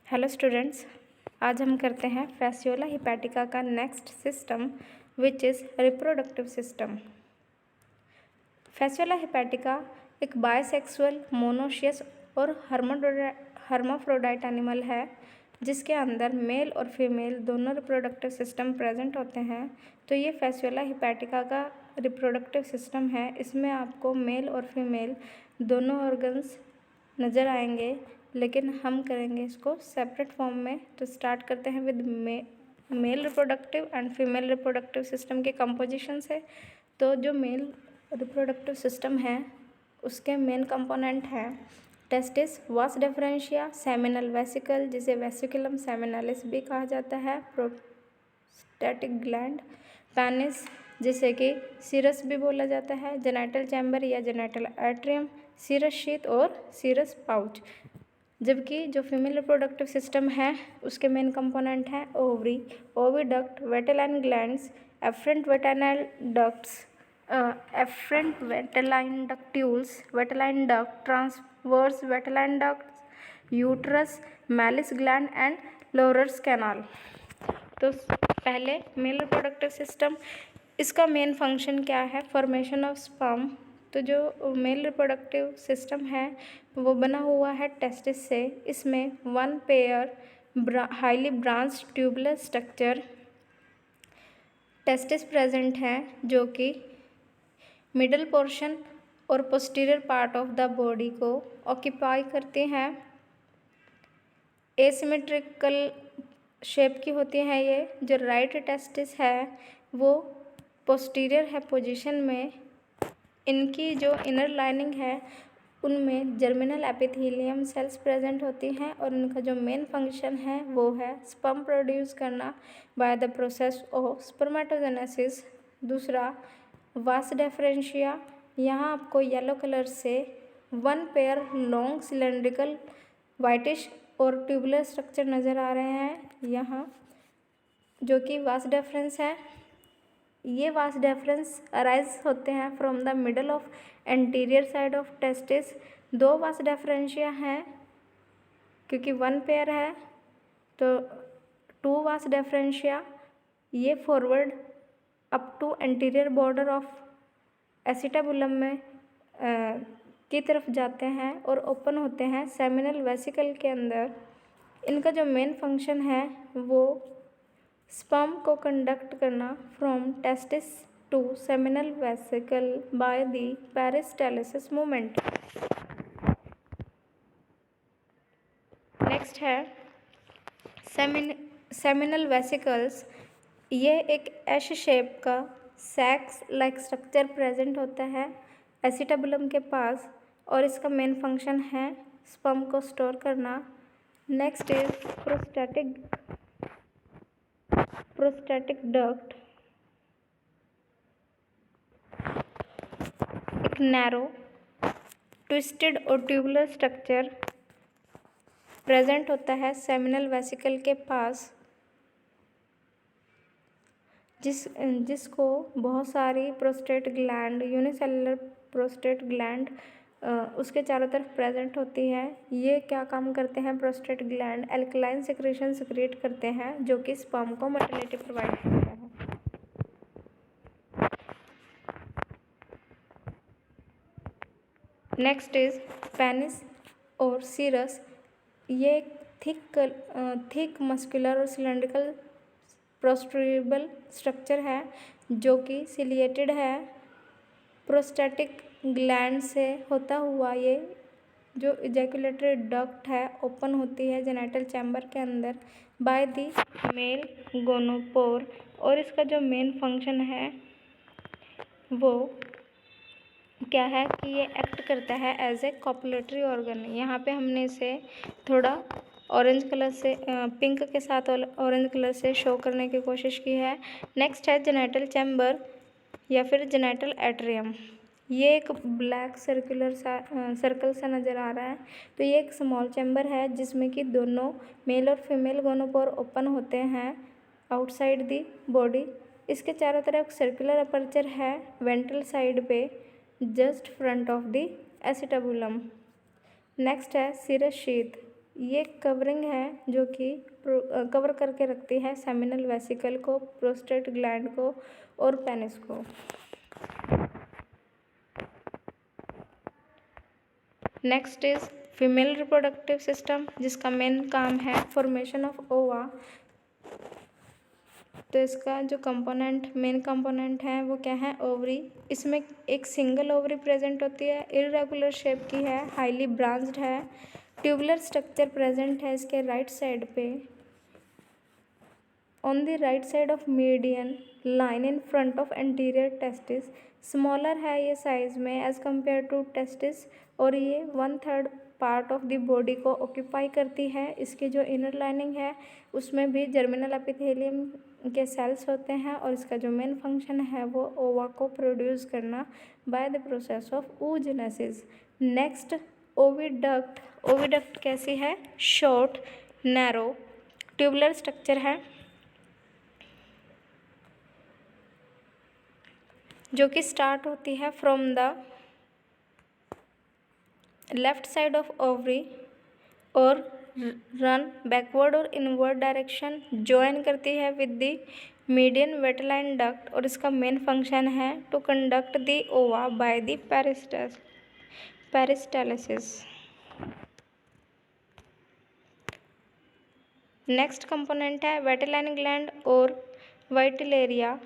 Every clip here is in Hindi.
हेलो स्टूडेंट्स, आज हम करते हैं फैसियोला हिपैटिका का next system which is reproductive system. Fasciola hepatica एक बायसेक्सुअल, मोनोशियस और हर्माफ्रोडाइट एनिमल है जिसके अंदर मेल और फीमेल दोनों रिप्रोडक्टिव सिस्टम प्रेजेंट होते हैं। तो ये फैसियोला हिपैटिका का रिप्रोडक्टिव सिस्टम है। इसमें आपको मेल और फीमेल दोनों ऑर्गन्स नज़र आएंगे, लेकिन हम करेंगे इसको सेपरेट फॉर्म में। तो स्टार्ट करते हैं with male reproductive and female reproductive system के कंपोजिशन से। तो जो मेल रिप्रोडक्टिव सिस्टम है उसके मेन कंपोनेंट हैं टेस्टिस, वास डिफरेंशिया, सेमिनल वेसिकल जिसे वेसिकुलम सेमिनलिस भी कहा जाता है, प्रोस्टैटिक ग्लैंड, पेनिस जिसे कि सीरस भी बोला जाता है, जेनाइटल चैम्बर या जेनाइटल एट्रियम, सीरस शीथ और सीरस पाउच। जबकि जो फीमेल रिप्रोडक्टिव सिस्टम है उसके मेन कंपोनेंट हैं ovary, oviduct, vitelline glands, efferent वेटाइनल ducts, efferent vitelline ductules, vitelline duct, transverse vitelline ducts, uterus, Mehlis gland and Laurer's canal. तो पहले मेल रिप्रोडक्टिव सिस्टम, इसका मेन फंक्शन क्या है? Formation of sperm. तो जो मेल रिप्रोडक्टिव सिस्टम है वो बना हुआ है टेस्टिस से। इसमें one pair highly branch tubular structure testis present है जो कि मिडल पोर्शन और posterior part of the body को ऑक्यूपाई करते हैं। एसिमेट्रिकल शेप की होती है ये। जो राइट टेस्टिस है वो पोस्टीरियर है पोजीशन में। इनकी जो इनर लाइनिंग है उनमें जर्मिनल एपिथेलियम सेल्स प्रेजेंट होती हैं और इनका जो मेन फंक्शन है वो है स्पर्म प्रोड्यूस करना by the process of spermatogenesis. दूसरा वास डिफरेंशिया, यहाँ आपको येलो कलर से one pair long cylindrical whitish और ट्यूबुलर स्ट्रक्चर नज़र आ रहे हैं यहाँ, जो कि वास डिफरेंस है। ये वास डिफरेंस अराइज होते हैं from the middle of anterior side of testis. दो वास डिफरेंशिया हैं क्योंकि वन पेयर है, तो टू वास डिफरेंशिया ये forward up to anterior border of acetabulum में की तरफ जाते हैं और ओपन होते हैं सेमिनल वेसिकल के अंदर। इनका जो मेन फंक्शन है वो स्पर्म को कंडक्ट करना from testis to seminal vesicle by the peristalsis movement. Next है सेमिनल वेसिकल्स। ये एक एश शेप का सैक्स लाइक स्ट्रक्चर प्रेजेंट होता है एसिटाबुलम के पास और इसका मेन फंक्शन है स्पर्म को स्टोर करना। नेक्स्ट इज प्रोस्टैटिक डक्ट, एक नैरो ट्विस्टेड और ट्यूबुलर स्ट्रक्चर प्रेजेंट होता है सेमिनल वेसिकल के पास, जिसको बहुत सारी prostate gland, unicellular prostate gland उसके चारों तरफ प्रेजेंट होती है। ये क्या काम करते हैं? Prostate gland alkaline secretion secrete करते हैं जो कि स्पर्म को मोटिलिटी प्रोवाइड करता है। नेक्स्ट इज पेनिस और सीरस। ये एक थिक मस्कुलर और सिलेंड्रिकल प्रोस्ट्रूबल स्ट्रक्चर है जो कि सिलिएटेड है। प्रोस्टैटिक ग्लैंड से होता हुआ ये जो इजैकुलेटरी डक्ट है ओपन होती है जेनाइटल चैम्बर के अंदर बाय द मेल गोनोपोर और इसका जो मेन फंक्शन है वो क्या है कि ये एक्ट करता है एज ए कॉपुलेटरी ऑर्गन। यहाँ पे हमने इसे थोड़ा ऑरेंज कलर से पिंक के साथ ऑरेंज कलर से शो करने की कोशिश की है। नेक्स्ट है जेनाइटल चैम्बर या फिर जेनाइटल एट्रियम। ये एक ब्लैक सर्कल सा नज़र आ रहा है। तो ये एक स्मॉल चैम्बर है जिसमें कि दोनों मेल और फीमेल गोनोपोर ओपन होते हैं आउटसाइड दी बॉडी। इसके चारों तरफ सर्कुलर अपर्चर है वेंट्रल साइड पे just front of the acetabulum. Next है सीरस शीथ। ये कवरिंग है जो कि कवर करके रखती है सेमिनल वेसिकल को, प्रोस्टेट ग्लैंड को और पेनिस को। Next is female reproductive system, जिसका मेन काम है फॉर्मेशन ऑफ ओवा। तो इसका जो मेन कंपोनेंट है वो क्या है, ओवरी। इसमें एक सिंगल ओवरी प्रेजेंट होती है, इरेगुलर शेप की है, हाईली ब्रांच्ड है, ट्यूबुलर स्ट्रक्चर प्रेजेंट है इसके राइट साइड पे, on the right side of median line in front of anterior testis. Smaller है ये साइज में एज कंपेयर टू टेस्टिस, और ये 1/3 पार्ट ऑफ द बॉडी को ऑक्यूपाई करती है। इसकी जो इनर लाइनिंग है उसमें भी जर्मिनल एपिथेलियम के सेल्स होते हैं, और इसका जो मेन फंक्शन है वो ओवा को प्रोड्यूस करना by the process of oogenesis। Next oviduct. Oviduct कैसी है, शॉर्ट नैरो ट्यूबुलर स्ट्रक्चर है जो कि स्टार्ट होती है from the left side of ovary और रन बैकवर्ड और इनवर्ड डायरेक्शन, ज्वाइन करती है with the median vitelline duct, और इसका मेन फंक्शन है टू कंडक्ट द ओवा bye the peristalsis. Next component है वेटलाइन ग्लैंड और वाइटिलेरिया।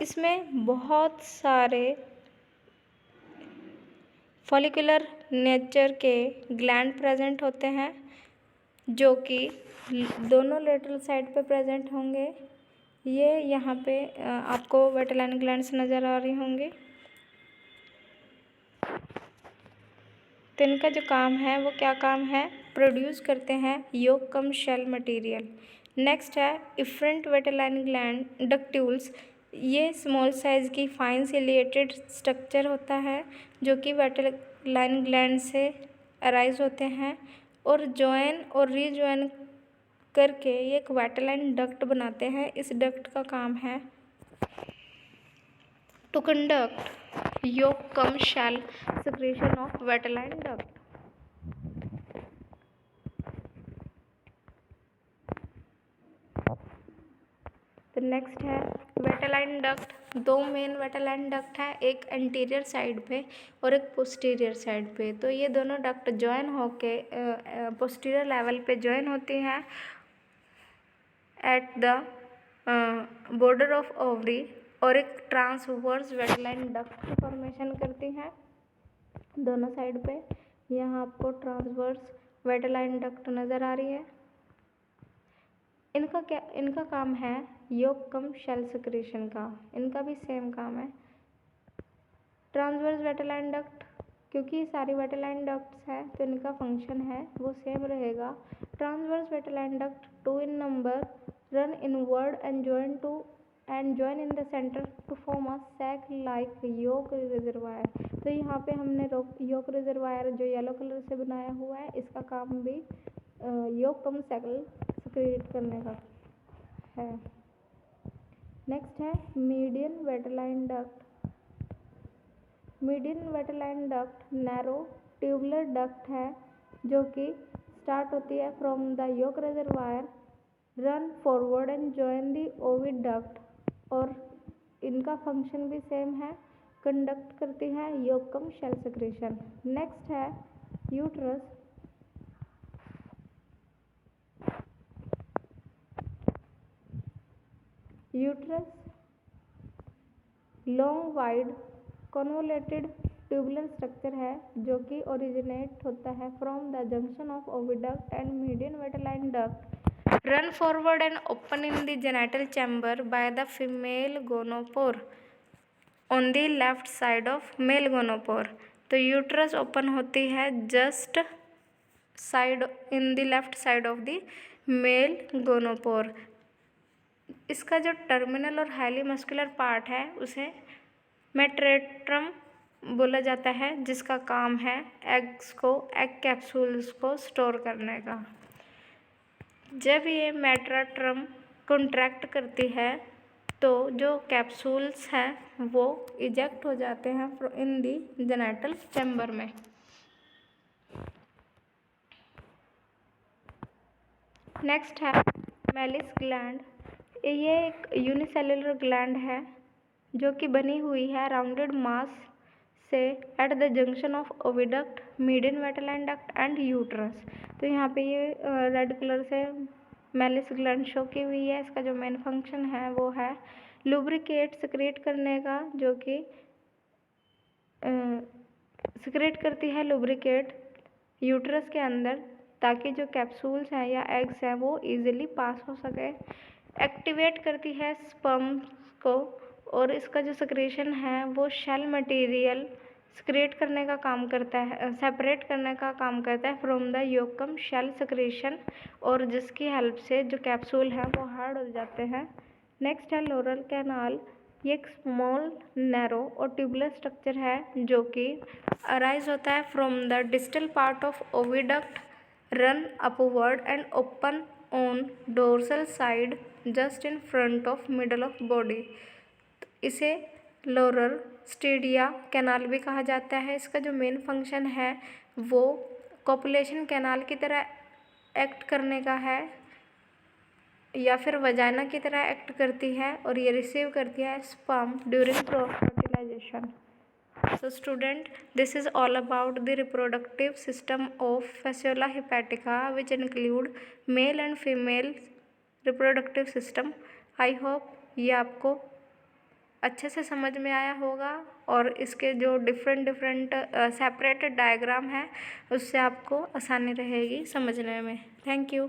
इसमें बहुत सारे फॉलिकुलर नेचर के ग्लैंड प्रेजेंट होते हैं जो कि दोनों लेटरल साइड पे प्रेजेंट होंगे। ये यहाँ पे आपको वेटलाइन ग्लैंड्स नज़र आ रही होंगी। तो इनका जो काम है वो क्या काम है, प्रोड्यूस करते हैं योक कम शेल मटेरियल। नेक्स्ट है इफरेंट वेटलाइन ग्लैंड डक्ट्यूल्स। ये स्मॉल साइज की फाइन सिलिएटेड स्ट्रक्चर होता है जो कि वेटलाइन ग्लैंड से अराइज होते हैं और जॉइन और रीजॉइन करके ये एक वेटलाइन डक्ट बनाते हैं। इस डक्ट का काम है to conduct yolk cum shell secretion of vitelline duct. तो नेक्स्ट है वेटलाइन डक्ट। दो मेन वेटलाइन डक्ट हैं, एक एंटीरियर साइड पे और एक पोस्टीरियर साइड पे। तो ये दोनों डक्ट जॉइन होके पोस्टीरियर लेवल पे जॉइन होती हैं at the border of ovary, और एक ट्रांसवर्स वेटलाइन डक्ट की फॉर्मेशन करती हैं दोनों साइड पे। यहाँ आपको ट्रांसवर्स वेटलाइन डक्ट नज़र आ रही है। इनका काम है योक कम शेल सिक्रेशन का। इनका भी सेम काम है। ट्रांसवर्स वेटलाइन डक्ट, क्योंकि सारी वेटलाइन डक्ट्स हैं तो इनका फंक्शन है वो सेम रहेगा। Transverse vitelline duct 2 in number run inward and join in the center to form a sac like yolk reservoir। तो यहाँ पे हमने योक रिजर्वायर जो येलो कलर से बनाया हुआ है, इसका काम भी योक कम सेल सिक्रेट करने का है। नेक्स्ट है median vitelline duct. Median vitelline duct narrow tubular duct है जो कि स्टार्ट होती है from the yolk reservoir, run forward and join the oviduct, और इनका फंक्शन भी सेम है, कंडक्ट करती है yolk cum shell secretion. Next है uterus. Uterus long wide convoluted tubular structure है जो कि ओरिजिनेट होता है from the junction of oviduct and median vitelline duct, run forward and open in the genital chamber by the female gonopore on the left side of male gonopore। तो यूट्रस ओपन होती है just side in the left side of the male gonopore. इसका जो टर्मिनल और हाईली मस्कुलर पार्ट है उसे मेट्रेट्रम बोला जाता है, जिसका काम है एग कैप्सूल्स को स्टोर करने का। जब ये मेट्रेट्रम कॉन्ट्रैक्ट करती है तो जो कैप्सूल्स हैं वो इजेक्ट हो जाते हैं इन दी जेनिटल चैम्बर में। नेक्स्ट है मेलिस ग्लैंड। ये एक यूनिसेलुलर ग्लैंड है जो कि बनी हुई है राउंडेड मास से at the junction of oviduct, median vitelline duct and uterus. तो यहाँ पे ये रेड कलर से मेलिस ग्लैंड शो की हुई है। इसका जो मेन फंक्शन है वो है लुब्रिकेट सिक्रेट करने का, जो कि सिक्रेट करती है लुब्रिकेट यूट्रस के अंदर, ताकि जो कैप्सूल्स हैं या एग्स हैं वो इजीली पास हो सके। एक्टिवेट करती है स्पर्म्स को, और इसका जो सिक्रेशन है वो शेल मटेरियल सिक्रेट करने का काम करता है, सेपरेट करने का काम करता है from the yolk cum shell secretion, और जिसकी हेल्प से जो कैप्सूल है वो हार्ड हो जाते हैं। नेक्स्ट है लोरल कैनाल। ये एक स्मॉल नैरो और ट्यूबुलर स्ट्रक्चर है जो कि अराइज होता है from the distal part of oviduct, run upward and open on dorsal side just in front of middle of body. इसे लोरल स्टेडिया कैनाल भी कहा जाता है। इसका जो मेन फंक्शन है वो कॉपुलेशन कैनाल की तरह एक्ट करने का है, या फिर वजाइना की तरह एक्ट करती है, और ये रिसीव करती है sperm during fertilization. So student, this is all about the reproductive system of Fasciola hepatica, which include male and female reproductive system. I hope ये आपको अच्छे से समझ में आया होगा, और इसके जो डिफरेंट सेपरेटेड डायग्राम है उससे आपको आसानी रहेगी समझने में। Thank you.